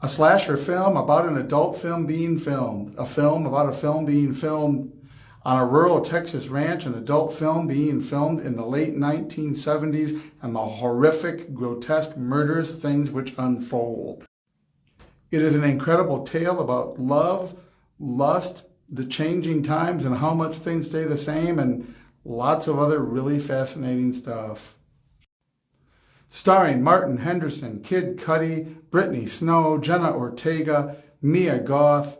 A slasher film about an adult film being filmed. A film about a film being filmed on a rural Texas ranch, an adult film being filmed in the late 1970s, and the horrific, grotesque, murderous things which unfold. It is an incredible tale about love, lust, the changing times, and how much things stay the same, and lots of other really fascinating stuff. Starring Martin Henderson, Kid Cudi, Brittany Snow, Jenna Ortega, Mia Goth.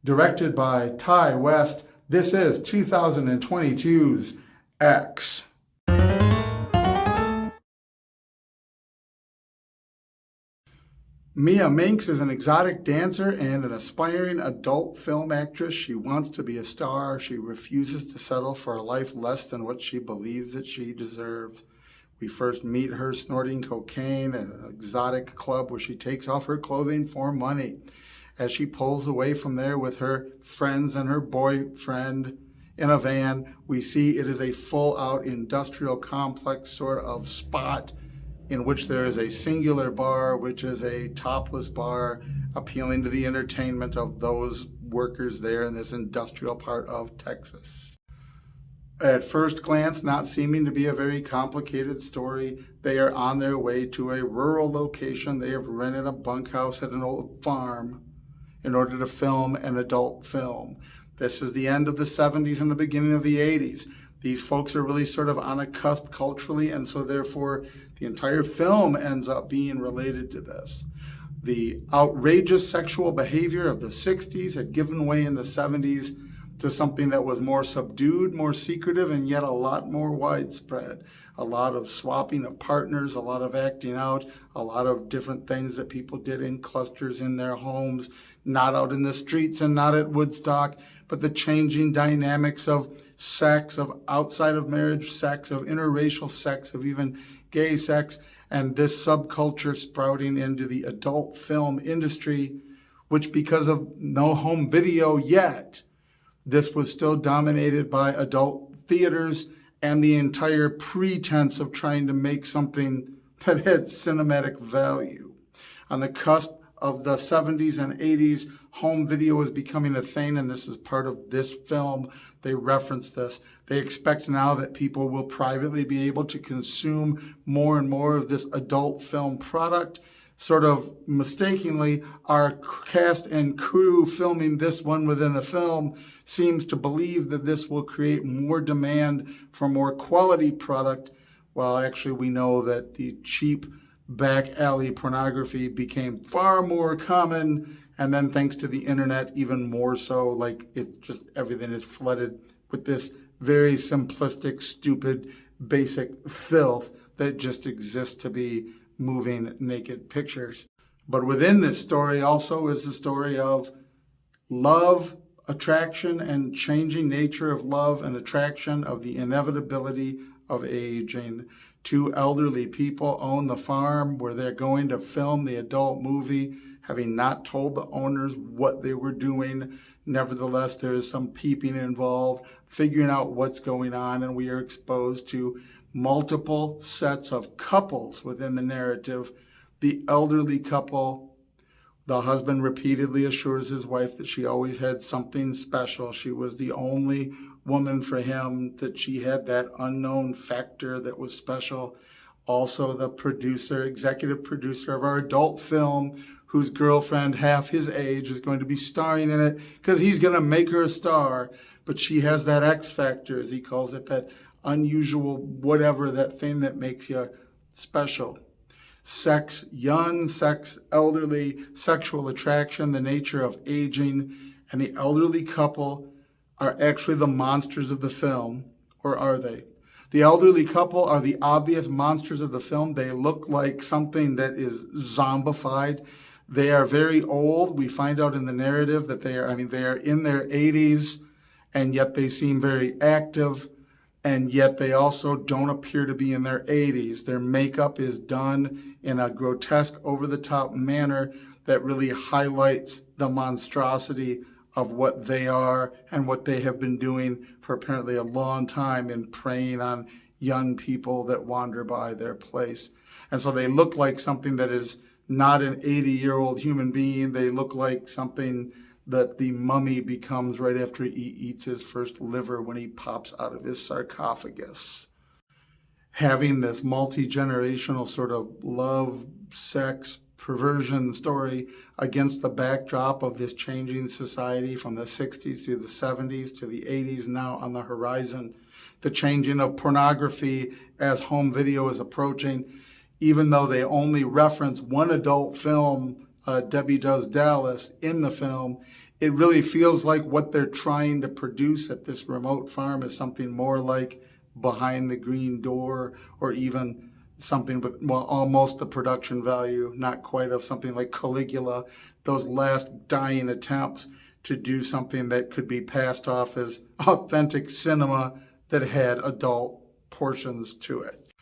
Directed by Ty West. This is 2022's X. Mia Minx is an exotic dancer and an aspiring adult film actress. She wants to be a star. She refuses to settle for a life less than what she believes that she deserves. We first meet her snorting cocaine at an exotic club where she takes off her clothing for money. As she pulls away from there with her friends and her boyfriend in a van, we see it is a full-out industrial complex sort of spot in which there is a singular bar, which is a topless bar, appealing to the entertainment of those workers there in this industrial part of Texas. At first glance, not seeming to be a very complicated story, they are on their way to a rural location. They have rented a bunkhouse at an old farm in order to film an adult film. This is the end of the 70s and the beginning of the 80s. These folks are really sort of on a cusp culturally, and so therefore the entire film ends up being related to this. The outrageous sexual behavior of the 60s had given way in the 70s to something that was more subdued, more secretive, and yet a lot more widespread. A lot of swapping of partners, a lot of acting out, a lot of different things that people did in clusters in their homes, not out in the streets and not at Woodstock, but the changing dynamics of sex, of outside of marriage sex, of interracial sex, of even gay sex, and this subculture sprouting into the adult film industry, which because of no home video yet, this was still dominated by adult theaters and the entire pretense of trying to make something that had cinematic value. On the cusp of the 70s and 80s, home video was becoming a thing, and this is part of this film. They reference this. They expect now that people will privately be able to consume more and more of this adult film product. Sort of mistakenly, our cast and crew filming this one within the film seems to believe that this will create more demand for more quality product, while actually we know that the cheap back alley pornography became far more common, and then thanks to the internet even more so, like it just everything is flooded with this very simplistic, stupid, basic filth that just exists to be moving naked pictures. But within this story also is the story of love, attraction, and changing nature of love and attraction, of the inevitability of aging. Two elderly people own the farm where they're going to film the adult movie, having not told the owners what they were doing. Nevertheless, there is some peeping involved, figuring out what's going on, and we are exposed to multiple sets of couples within the narrative. The elderly couple, the husband repeatedly assures his wife that she always had something special. She was the only woman for him, that she had that unknown factor that was special. Also, the producer, executive producer of our adult film, whose girlfriend, half his age, is going to be starring in it because he's going to make her a star. But she has that X factor, as he calls it, that unusual whatever, that thing that makes you special. Sex, young, sex, elderly, sexual attraction, the nature of aging, and the elderly couple are actually the monsters of the film, or are they? The elderly couple are the obvious monsters of the film. They look like something that is zombified. They are very old. We find out in the narrative that they are in their 80s, and yet they seem very active. And yet they also don't appear to be in their 80s. Their makeup is done in a grotesque, over-the-top manner that really highlights the monstrosity of what they are and what they have been doing for apparently a long time in preying on young people that wander by their place. And so they look like something that is not an 80-year-old human being. They look like something that the mummy becomes right after he eats his first liver when he pops out of his sarcophagus. Having this multi-generational sort of love, sex, perversion story against the backdrop of this changing society from the 60s to the 70s to the 80s now on the horizon, the changing of pornography as home video is approaching. Even though they only reference one adult film, Debbie Does Dallas, in the film, it really feels like what they're trying to produce at this remote farm is something more like Behind the Green Door, or even something with, well, almost the production value, not quite, of something like Caligula, those last dying attempts to do something that could be passed off as authentic cinema that had adult portions to it.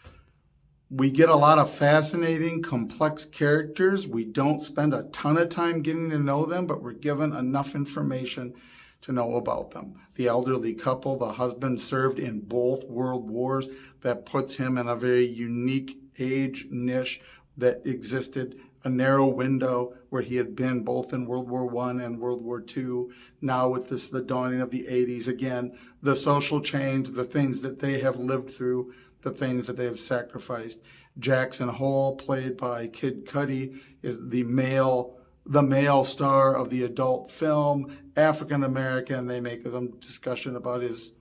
We get a lot of fascinating, complex characters. We don't spend a ton of time getting to know them, but we're given enough information to know about them. The elderly couple, the husband served in both world wars. That puts him in a very unique age niche that existed, a narrow window where he had been both in World War I and World War II. Now with this, the dawning of the 80s, again, the social change, the things that they have lived through, the things that they have sacrificed. Jackson Hole, played by Kid Cudi, is the male star of the adult film, African American. They make some discussion about his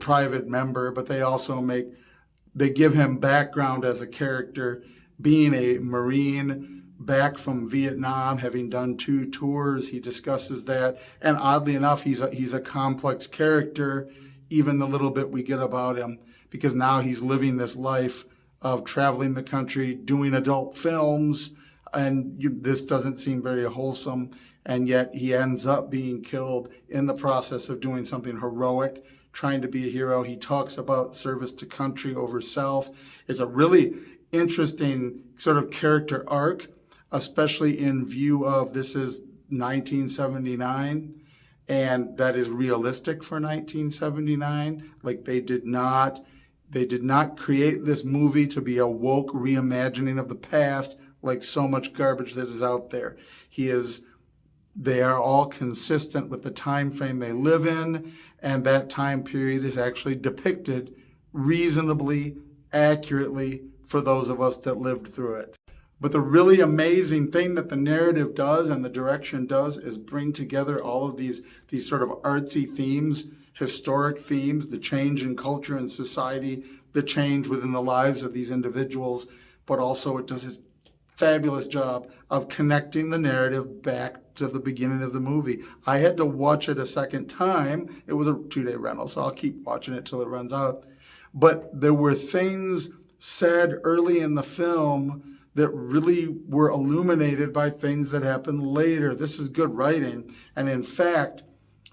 private member, but they give him background as a character, being a Marine back from Vietnam, having done 2 tours. He discusses that, and oddly enough, he's a complex character, even the little bit we get about him, because now he's living this life of traveling the country, doing adult films, and this doesn't seem very wholesome, and yet he ends up being killed in the process of doing something heroic, trying to be a hero. He talks about service to country over self. It's a really interesting sort of character arc, especially in view of this is 1979, and that is realistic for 1979. Like, they did not create this movie to be a woke reimagining of the past, like so much garbage that is out there. They are all consistent with the time frame they live in, and that time period is actually depicted reasonably accurately for those of us that lived through it. But the really amazing thing that the narrative does and the direction does is bring together all of these sort of artsy themes, historic themes, the change in culture and society, the change within the lives of these individuals, but also it does its fabulous job of connecting the narrative back to the beginning of the movie. I had to watch it a second time. It was a 2-day rental, so I'll keep watching it till it runs out. But there were things said early in the film that really were illuminated by things that happened later. This is good writing. And in fact,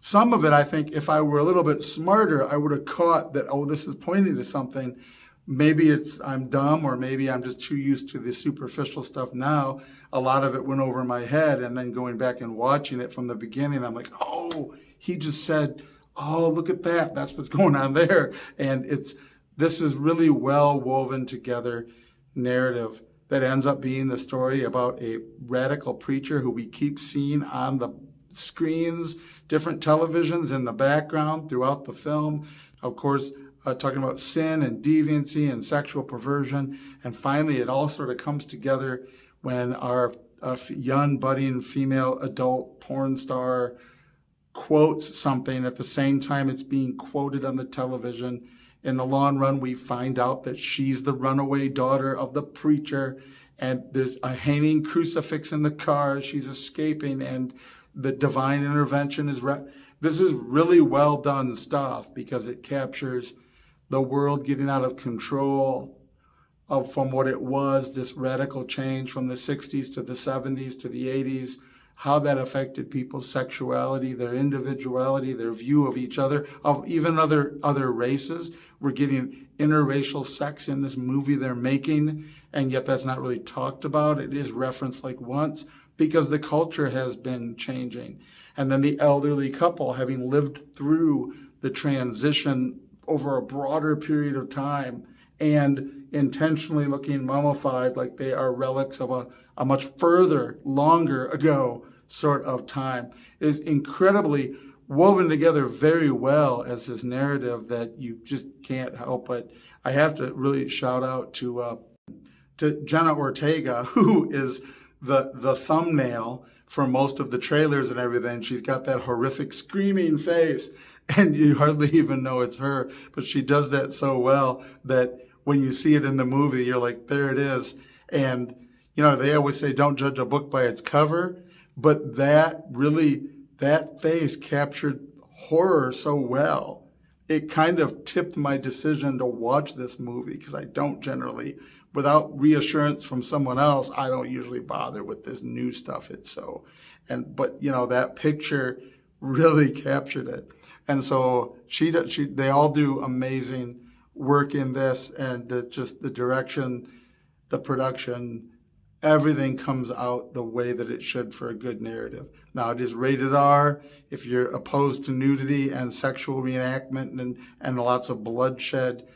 some of it, I think, if I were a little bit smarter, I would have caught that, oh, this is pointing to something. Maybe I'm dumb, or maybe I'm just too used to the superficial stuff now. A lot of it went over my head, and then going back and watching it from the beginning, I'm like, oh, he just said, oh, look at that. That's what's going on there. And this is really well woven together narrative that ends up being the story about a radical preacher who we keep seeing on the screens, different televisions in the background throughout the film. Of course, talking about sin and deviancy and sexual perversion. And finally, it all sort of comes together when our young, budding female adult porn star quotes something at the same time it's being quoted on the television. In the long run, we find out that she's the runaway daughter of the preacher, and there's a hanging crucifix in the car. She's escaping, and the divine intervention is... This is really well done stuff, because it captures the world getting out of control from what it was, this radical change from the 60s to the 70s to the 80s, how that affected people's sexuality, their individuality, their view of each other, of even other races. We're getting interracial sex in this movie they're making, and yet that's not really talked about. It is referenced like once, because the culture has been changing. And then the elderly couple, having lived through the transition over a broader period of time, and intentionally looking mummified like they are relics of a much further, longer ago sort of time, is incredibly woven together very well as this narrative that you just can't help but. I have to really shout out to Jenna Ortega, who is the thumbnail for most of the trailers and everything. She's got that horrific screaming face, and you hardly even know it's her, but she does that so well that when you see it in the movie, you're like, there it is. And, you know, they always say, don't judge a book by its cover, but that face captured horror so well. It kind of tipped my decision to watch this movie, because I don't generally, without reassurance from someone else, I don't usually bother with this new stuff. But you know, that picture really captured it. And so they all do amazing work in this, and just the direction, the production, everything comes out the way that it should for a good narrative. Now, it is rated R. If you're opposed to nudity and sexual reenactment and lots of bloodshed,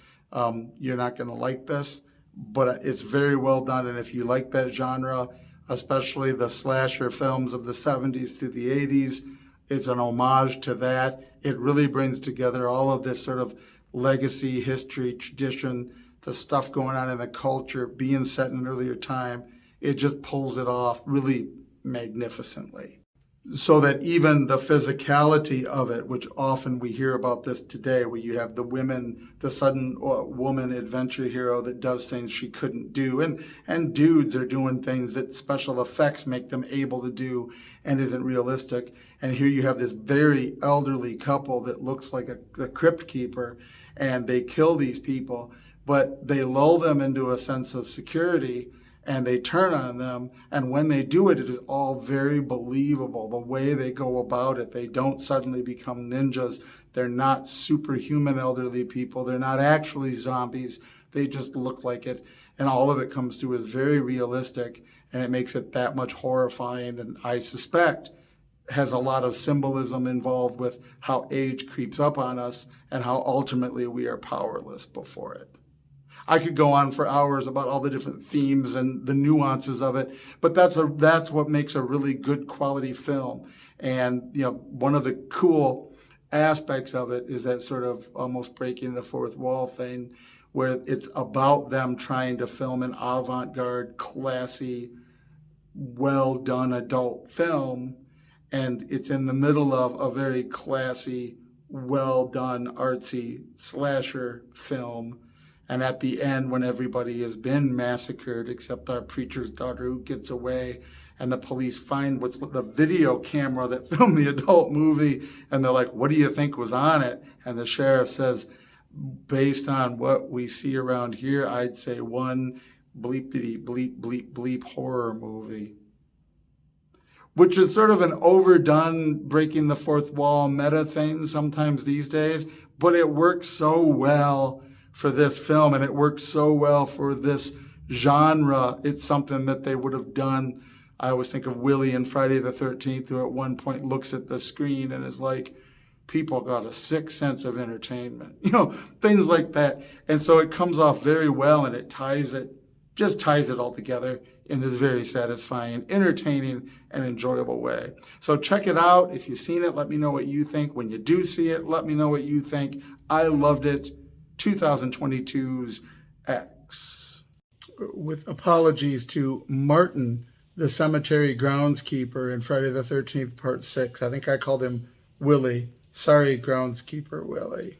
you're not going to like this. But it's very well done. And if you like that genre, especially the slasher films of the 70s through the 80s, it's an homage to that. It really brings together all of this sort of legacy, history, tradition, the stuff going on in the culture, being set in an earlier time. It just pulls it off really magnificently. So that even the physicality of it, which often we hear about this today, where you have the sudden woman adventure hero that does things she couldn't do, and dudes are doing things that special effects make them able to do and isn't realistic. And here you have this very elderly couple that looks like a crypt keeper, and they kill these people, but they lull them into a sense of security, and they turn on them. And when they do it, it is all very believable. The way they go about it, they don't suddenly become ninjas. They're not superhuman elderly people. They're not actually zombies. They just look like it. And all of it comes through as very realistic, and it makes it that much horrifying. And I suspect has a lot of symbolism involved with how age creeps up on us and how ultimately we are powerless before it. I could go on for hours about all the different themes and the nuances of it, but that's what makes a really good quality film. And you know, one of the cool aspects of it is that sort of almost breaking the fourth wall thing, where it's about them trying to film an avant-garde, classy, well-done adult film, and it's in the middle of a very classy, well-done, artsy slasher film. And at the end, when everybody has been massacred except our preacher's daughter who gets away, and the police find what's the video camera that filmed the adult movie, and they're like, what do you think was on it? And the sheriff says, based on what we see around here, I'd say one bleepity bleep bleep bleep horror movie. Which is sort of an overdone breaking the fourth wall meta thing sometimes these days, but it works so well for this film, and it works so well for this genre. It's something that they would have done. I always think of Willie in Friday the 13th, who at one point looks at the screen and is like, people got a sick sense of entertainment, you know, things like that. And so it comes off very well, and it just ties it all together in this very satisfying, entertaining, and enjoyable way. So check it out. If you've seen it, let me know what you think. When you do see it, let me know what you think. I loved it. 2022's X. With apologies to Martin, the cemetery groundskeeper in Friday the 13th, Part 6. I think I called him Willie. Sorry, groundskeeper Willie.